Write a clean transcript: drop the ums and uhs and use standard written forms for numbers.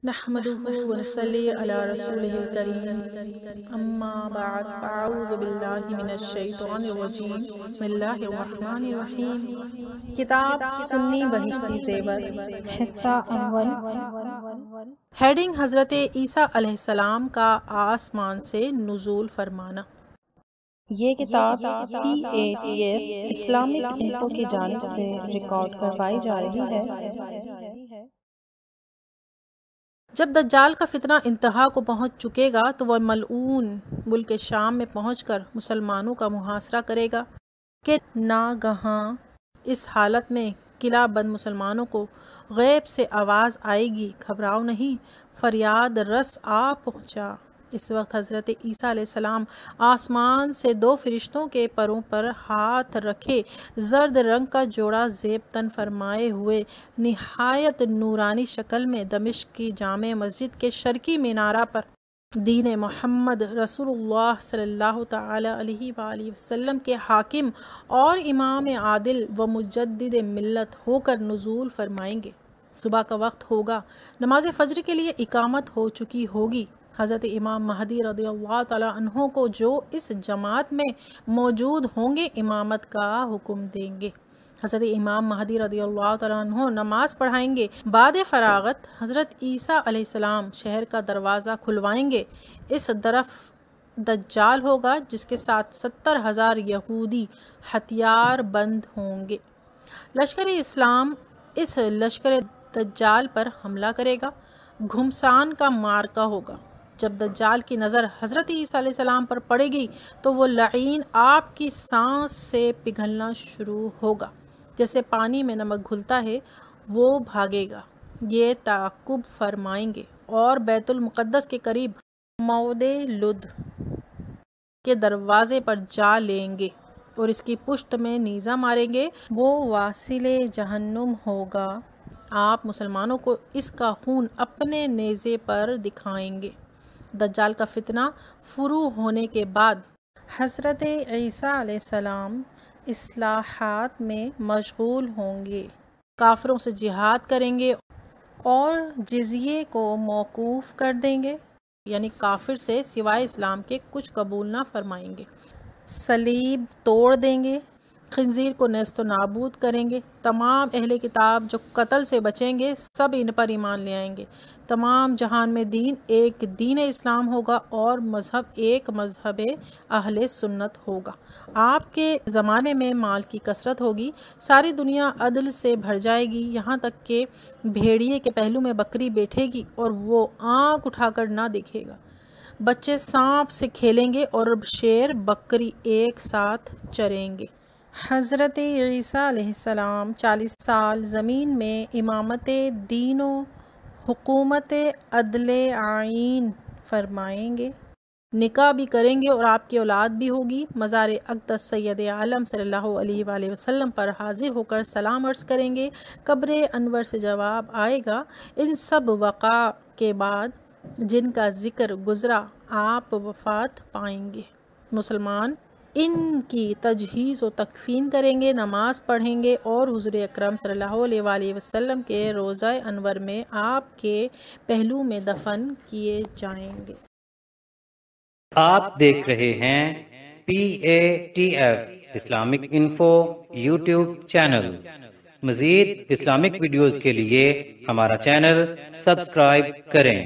نحمده ونصلي على رسوله الكريم اما بعد فاعوذ باللہ من الشیطان الرجیم بسم اللہ الرحمن الرحیم۔ کتاب سنی بہشتی زیور، حصہ اول۔ ہیڈنگ: حضرت عیسیٰ علیہ السلام کا آسمان سے نزول فرمانا۔ یہ کتاب PATF اسلامک انفو کی جانب سے ریکارڈ کروائی جا رہی ہے۔ جب دجال کا فتنہ انتہا کو پہنچ چکے گا تو وہ ملعون ملک شام میں پہنچ کر مسلمانوں کا محاصرہ کرے گا کہ ناگہاں اس حالت میں قلعہ بند مسلمانوں کو غیب سے آواز آئے گی، گھبراؤ نہیں، فریاد رس آ پہنچا۔ اس وقت حضرت عیسیٰ علیہ السلام آسمان سے دو فرشتوں کے پروں پر ہاتھ رکھے زرد رنگ کا جوڑا زیب تن فرمائے ہوئے نہایت نورانی شکل میں دمشق کی جامع مسجد کے شرقی مینارہ پر دین محمد رسول اللہ صلی اللہ تعالی علیہ وآلہ وسلم کے حاکم اور امام عادل و مجدد ملت ہو کر نزول فرمائیں گے۔ صبح کا وقت ہوگا، نماز فجر کے لیے اقامت ہو چکی ہوگی۔ حضرت امام مہدی رضی اللہ تعالیٰ عنہ کو جو اس جماعت میں موجود ہوں گے امامت کا حکم دیں گے۔ حضرت امام مہدی رضی اللہ تعالیٰ عنہ نماز پڑھائیں گے۔ بعد فراغت حضرت عیسیٰ علیہ السلام شہر کا دروازہ کھلوائیں گے۔ اس طرف دجال ہوگا جس کے ساتھ 70,000 یہودی ہتھیار بند ہوں گے۔ لشکر اسلام اس لشکر دجال پر حملہ کرے گا۔ گھمسان کا مارکا ہوگا۔ جب دجال کی نظر حضرت عیسیٰ علیہ السلام پر پڑے گی تو وہ لعین آپ کی سانس سے پگھلنا شروع ہوگا، جیسے پانی میں نمک گھلتا ہے، وہ بھاگے گا۔ یہ تعقب فرمائیں گے اور بیت المقدس کے قریب موضع لد کے دروازے پر جا لیں گے اور اس کی پشت میں نیزہ ماریں گے۔ وہ واصل جہنم ہوگا۔ آپ مسلمانوں کو اس کا خون اپنے نیزے پر دکھائیں گے۔ دجال کا فتنہ فرو ہونے کے بعد حضرت عیسیٰ علیہ السلام اصلاحات میں مشغول ہوں گے، کافروں سے جہاد کریں گے اور جزیے کو موقوف کر دیں گے، یعنی کافر سے سوائے اسلام کے کچھ قبول نہ فرمائیں گے۔ صلیب توڑ دیں گے، خنزیر کو نیست و نابود کریں گے۔ تمام اہل کتاب جو قتل سے بچیں گے سب ان پر ایمان لے آئیں گے۔ تمام جہان میں دین ایک دین اسلام ہوگا اور مذہب ایک مذہب اہل سنت ہوگا۔ آپ کے زمانے میں مال کی کثرت ہوگی، ساری دنیا عدل سے بھر جائے گی، یہاں تک کہ بھیڑیے کے پہلو میں بکری بیٹھے گی اور وہ آنکھ اٹھا کر نہ دیکھے گا۔ بچے سانپ سے کھیلیں گے اور شیر بکری ایک ساتھ چریں گے۔ حضرت عیسیٰ علیہ السلام 40 سال زمین میں امامت دین و حکومت عدل عین فرمائیں گے۔ نکاح بھی کریں گے اور آپ کی اولاد بھی ہوگی۔ مزار اقدس سید عالم صلی اللہ علیہ وآلہ وسلم پر حاضر ہو کر سلام عرض کریں گے۔ قبر انور سے جواب آئے گا۔ ان سب وقائع کے بعد جن کا ذکر گزرا آپ وفات پائیں گے۔ مسلمان ان کی تجہیز و تکفین کریں گے، نماز پڑھیں گے اور حضور اکرم صلی اللہ علیہ وآلہ وسلم کے روضہ انور میں آپ کے پہلو میں دفن کیے جائیں گے۔ آپ دیکھ رہے ہیں PATF Islamic info YouTube channel. مزید اسلامک ویڈیوز کے لیے ہمارا چینل سبسکرائب کریں۔